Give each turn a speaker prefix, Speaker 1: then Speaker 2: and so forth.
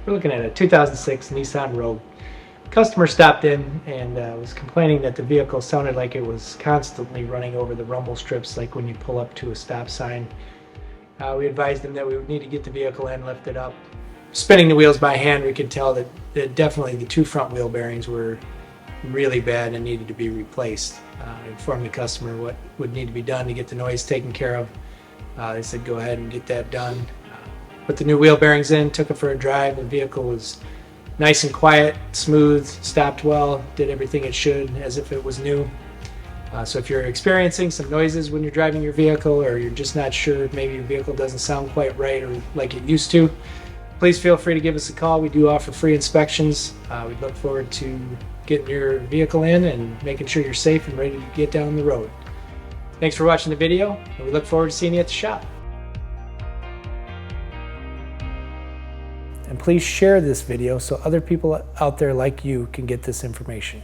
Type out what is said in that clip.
Speaker 1: We're looking at a 2006 Nissan Rogue. Customer stopped in and was complaining that the vehicle sounded like it was constantly running over the rumble strips, like when you pull up to a stop sign. We advised them that we would need to get the vehicle in, lift it up. Spinning the wheels by hand, we could tell that definitely the two front wheel bearings were really bad and needed to be replaced. Informed the customer what would need to be done to get the noise taken care of. They said go ahead and get that done. Put the new wheel bearings in, took it for a drive. The vehicle was nice and quiet, smooth, stopped well, did everything it should as if it was new. So if you're experiencing some noises when you're driving your vehicle, or you're just not sure, maybe your vehicle doesn't sound quite right or like it used to, please feel free to give us a call. We do offer free inspections. We'd look forward to getting your vehicle in and making sure you're safe and ready to get down the road. Thanks for watching the video, and we look forward to seeing you at the shop. And please share this video so other people out there like you can get this information.